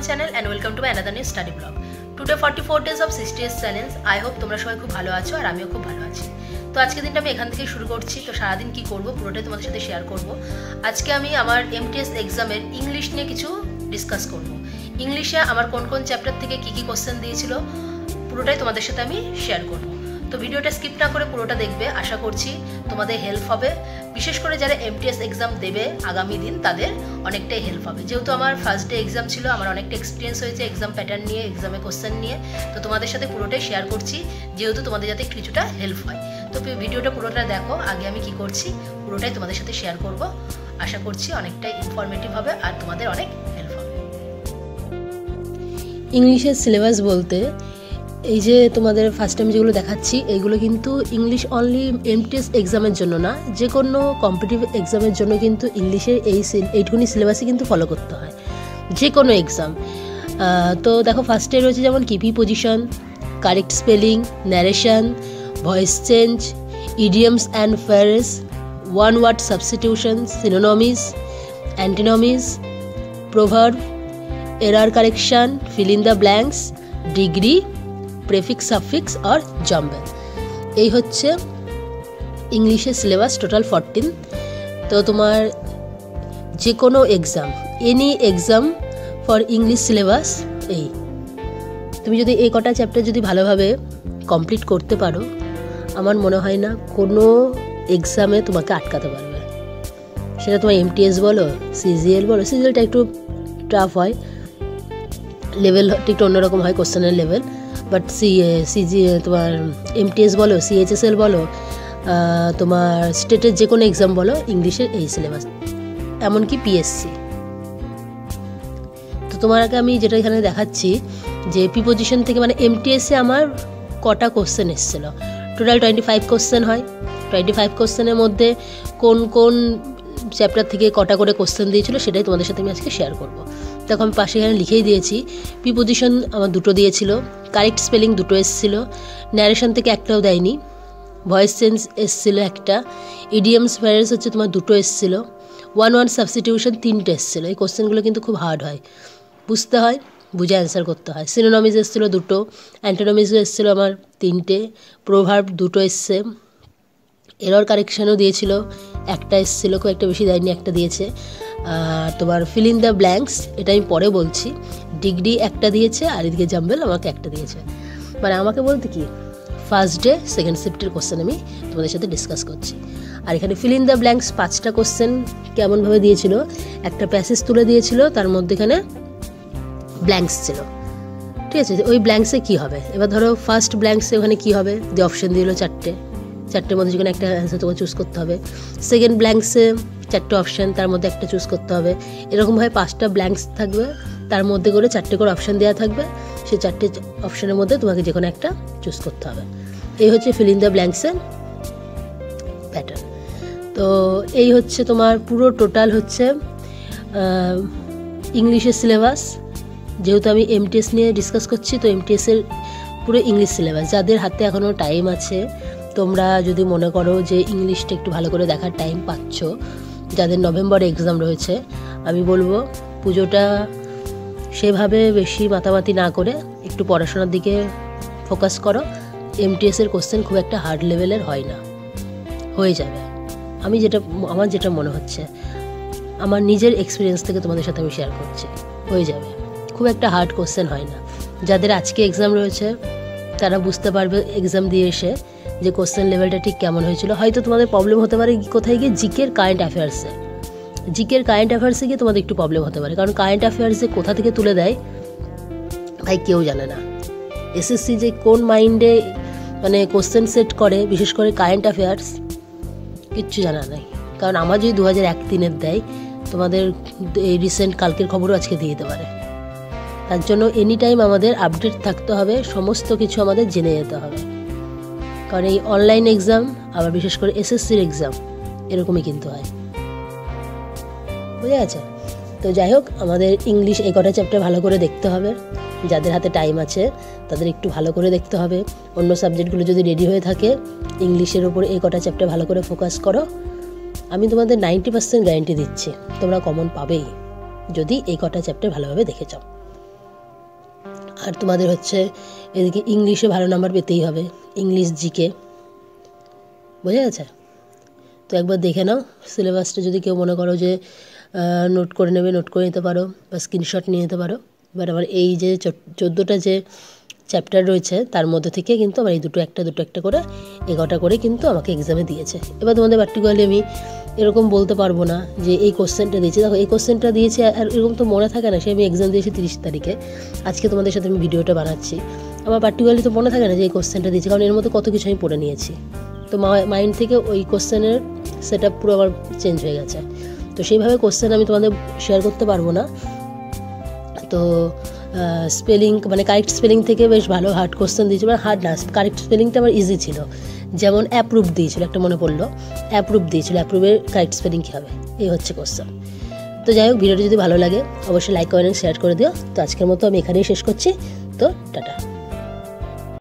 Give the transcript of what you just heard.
my channel and welcome to my another new study blog. Today 44 days of 60 days challenge. I hope তোমরা সবাই খুব ভালো আছো আর আমিও খুব ভালো আছি। তো আজকে দিনটা আমি এখান থেকে শুরু করছি। তো সারা দিন কি করব পুরোটাই তোমাদের সাথে শেয়ার করব। আজকে আমি আমার এমটিএস এক্সামের ইংলিশ নিয়ে কিছু ডিসকাস করব। ইংলিশে আমার কোন কোন চ্যাপ্টার থেকে কি কোশ্চেন দিয়েছিল পুরোটাই তোমাদের সাথে আমি শেয়ার করব। তো ভিডিওটা স্কিপ না করে পুরোটা দেখবে, আশা করছি তোমাদের হেল্প হবে। বিশেষ করে যারা এমটিএস এক্সাম দেবে আগামী দিন তাদের অনেকটাই হেল্প হবে। যেহেতু আমার ফার্স্ট ডে এক্সাম ছিল, আমার অনেকটা এক্সপিরিয়েন্স হয়েছে এক্সাম প্যাটার্ন নিয়ে, এক্সামের কোশ্চেন নিয়ে। তো তোমাদের সাথে পুরোটাই শেয়ার করছি, যেহেতু তোমাদের যাতে কিছুটা হেল্প হয়। তো ভিডিওটা পুরোটা দেখো, আগে আমি কি করছি পুরোটাই তোমাদের সাথে শেয়ার করব। আশা করছি অনেকটাই ইনফরমেটিভ হবে আর তোমাদের অনেক হেল্প হবে। ইংলিশের সিলেবাস বলতে এই যে তোমাদের ফার্স্ট টাইম যেগুলো দেখাচ্ছি এইগুলো কিন্তু ইংলিশ অনলি এমটিএস এক্সামের জন্য না, যে কোনো কম্পিটিটিভ এক্সামের জন্য কিন্তু ইংলিশের এইটুকুনি সিলেবাসই কিন্তু ফলো করতে হয়, যে কোনো এক্সাম। তো দেখো ফার্স্টে রয়েছে যেমন preposition, correct spelling, narration, voice change, idioms and phrase, one word substitution, synonyms, antonyms, proverb, error correction, fill in the blanks, degree, prefix, suffix আর জাম্বেল। এই হচ্ছে ইংলিশের সিলেবাস, টোটাল 14। তো তোমার যে কোনো exam, any exam for English syllabus এই, তুমি যদি এই কটা চ্যাপ্টার যদি ভালোভাবে কমপ্লিট করতে পারো, আমার মনে হয় না কোনো এক্সামে তোমাকে আটকাতে পারবে। সেটা তোমার এমটিএস বলো, সিজিএল বলো। সিজিএলটা একটু টাফ হয়, লেভেল একটু অন্যরকম হয় কোশ্চেনের লেভেল, বাট তোমার এমটিএস বলো, সিএইচএসএল বলো, তোমার স্টেটের যে কোনো এক্সাম বলো, ইংলিশের এই সিলেবাস, এমনকি পিএসসি। তো তোমাকে আমি যেটা এখানে দেখাচ্ছি যে প্রিপোজিশন থেকে মানে এমটিএসে আমার কটা কোশ্চেন এসেছিল, টোটাল 25 কোশ্চেন হয়। 25 কোশ্চেনের মধ্যে কোন কোন চ্যাপ্টার থেকে কটা করে কোশ্চেন দিয়েছিল সেটাই তোমাদের সাথে আমি আজকে শেয়ার করবো। দেখো আমি পাশে এখানে লিখেই দিয়েছি, প্রিপোজিশন আমার 2টো দিয়েছিল, কারেক্ট স্পেলিং 2টো এসেছিল, ন্যারেশন থেকে একটাও দেয়নি, ভয়েস চেঞ্জ এসেছিল একটা, ইডিয়মস ফ্রেজ হচ্ছে তোমার 2টো এসেছিল, ওয়ান ওয়ার্ড সাবস্টিটিউশন 3টে এসেছিলো। এই কোশ্চেনগুলো কিন্তু খুব হার্ড হয়, বুঝতে হয়, বুঝে অ্যান্সার করতে হয়। সিনোনমিস এসেছিলো 2টো, অ্যান্টোনমিস এসেছিলো আমার 3টে, প্রভার্ব 2টো এসছে, এরর কারেকশানও দিয়েছিল একটা এসেছিলো, খুব একটা বেশি দেয়নি, একটা দিয়েছে। তোমার ফিল ইন দ্য ব্ল্যাঙ্কস এটা আমি পরে বলছি, ডিগ্রি একটা দিয়েছে, আর এদিকে জাম্বেল আমাকে একটা দিয়েছে। মানে আমাকে বলতে কি ফার্স্ট ডে সেকেন্ড শিফটের কোশ্চেন আমি তোমাদের সাথে ডিসকাস করছি। আর এখানে ফিল ইন দ্য ব্ল্যাঙ্কস 5টা কোশ্চেন কেমনভাবে দিয়েছিল, একটা প্যাসেজ তুলে দিয়েছিল, তার মধ্যে এখানে ব্ল্যাঙ্কস ছিল, ঠিক আছে। ওই ব্ল্যাঙ্কসে কী হবে, এবার ধরো ফার্স্ট ব্ল্যাঙ্কসে ওখানে কী হবে, যে অপশান দিল চারটের মধ্যে যেখানে একটা অ্যান্সার তোমাকে চুজ করতে হবে। সেকেন্ড ব্ল্যাঙ্কসে 4টে অপশান, তার মধ্যে একটা চুজ করতে হবে। এরকমভাবে 5টা ব্ল্যাঙ্কস থাকবে, তার মধ্যে করে 4টে করে অপশান দেওয়া থাকবে, সেই 4টে অপশানের মধ্যে তোমাকে যে কোনো একটা চুজ করতে হবে। এই হচ্ছে ফিল ইন দ্য ব্ল্যাঙ্কসের প্যাটার্ন। তো এই হচ্ছে তোমার পুরো টোটাল হচ্ছে ইংলিশের সিলেবাস। যেহেতু আমি এমটিএস নিয়ে ডিসকাস করছি, তো এমটিএসের পুরো ইংলিশ সিলেবাস। যাদের হাতে এখনও টাইম আছে, তোমরা যদি মনে করো যে ইংলিশটা একটু ভালো করে দেখার টাইম পাচ্ছ, যাদের নভেম্বরে এক্সাম রয়েছে, আমি বলবো পুজোটা সেভাবে বেশি মাতামাতি না করে একটু পড়াশোনার দিকে ফোকাস করো। এমটিএসের কোশ্চেন খুব একটা হার্ড লেভেলের হয় না, হয়ে যাবে। আমার যেটা মনে হচ্ছে, আমার নিজের এক্সপিরিয়েন্স থেকে তোমাদের সাথে আমি শেয়ার করছি, হয়ে যাবে, খুব একটা হার্ড কোশ্চেন হয় না। যাদের আজকে এক্সাম রয়েছে তারা বুঝতে পারবে এক্সাম দিয়ে এসে যে কোশ্চেন লেভেলটা ঠিক কেমন হয়েছিল। হয়তো তোমাদের প্রবলেম হতে পারে কোথায় গিয়ে জিকের কারেন্ট অ্যাফেয়ার্সে গিয়ে তোমাদের একটু প্রবলেম হতে পারে, কারণ কারেন্ট অ্যাফেয়ার্সে কোথা থেকে তুলে দেয় ভাই কেউ জানে না। এসএসসি যে কোন মাইন্ডে মানে কোশ্চেন সেট করে, বিশেষ করে কারেন্ট অ্যাফেয়ার্স, কিচ্ছু জানা নেই। কারণ আমার যদি 2001-03 দেয়, তোমাদের এই রিসেন্ট কালকের খবরও আজকে দিয়ে দিতে পারে। তার জন্য এনি টাইম আমাদের আপডেট থাকতে হবে, সমস্ত কিছু আমাদের জেনে যেতে হবে। কারণ এই অনলাইন এক্সাম, আবার বিশেষ করে এসএসসির এক্সাম এরকমই কিন্তু হয়, বুঝে গেছে। তো যাই হোক, আমাদের ইংলিশ এই কটা চ্যাপ্টার ভালো করে দেখতে হবে। যাদের হাতে টাইম আছে তাদের একটু ভালো করে দেখতে হবে। অন্য সাবজেক্টগুলো যদি রেডি হয়ে থাকে, ইংলিশের ওপর এই কটা চ্যাপ্টার ভালো করে ফোকাস করো। আমি তোমাদের 90% গ্যারান্টি দিচ্ছি তোমরা কমন পাবেই, যদি এই কটা চ্যাপ্টার ভালোভাবে দেখে যাও। আর তোমাদের হচ্ছে এদিকে ইংলিশে ভালো নাম্বার পেতেই হবে, ইংলিশ জিকে, বোঝা গেছে? তো একবার দেখে নাও সিলেবাসটা, যদি কেউ মনে করো যে নোট করে নেবে, নোট করে নিতে পারো বা স্ক্রিনশট নিয়ে নিতে পারো। এবার আমার এই যে 14টা যে চ্যাপ্টার রয়েছে তার মধ্যে থেকে কিন্তু আমার এই দুটো একটা করে 11টা করে কিন্তু আমাকে এক্সামে দিয়েছে। এবার তোমাদের পার্টিকুলারলি আমি এরকম বলতে পারবো না যে এই কোশ্চেনটা দিয়েছি, দেখো এই কোশ্চেনটা দিয়েছি আর এরকম তো মনে থাকে না, সে আমি এক্সাম দিয়েছি 30 তারিখে, আজকে তোমাদের সাথে আমি ভিডিওটা বানাচ্ছি, আমার পার্টিকুলারলি তো মনে থাকে না যে এই কোশ্চেনটা দিয়েছি, কারণ এর মধ্যে কত কিছু আমি পড়ে নিয়েছি। তো মাইন্ড থেকে ওই কোশ্চেনের সেট আপ পুরো আবার চেঞ্জ হয়ে গেছে। তো সেইভাবে কোশ্চেন আমি তোমাদের শেয়ার করতে পারবো না। তো স্পেলিং মানে কারেক্ট স্পেলিং থেকে বেশ ভালো হার্ড কোশ্চেন দিয়েছিল, মানে হার্ড না, কারেক্ট স্পেলিংটা আমার ইজি ছিল। যেমন অ্যাপ্রুভ দিয়েছিল, একটা মনে পড়লো, অ্যাপ্রুভ দিয়েছিল, অ্যাপ্রুভের কারেক্ট স্পেলিং কী হবে, এই হচ্ছে কোশ্চেন। তো যাই হোক, ভিডিওটি যদি ভালো লাগে অবশ্যই লাইক কমেন্ট শেয়ার করে দিও। তো আজকের মতো আমি এখানেই শেষ করছি। তো টাটা।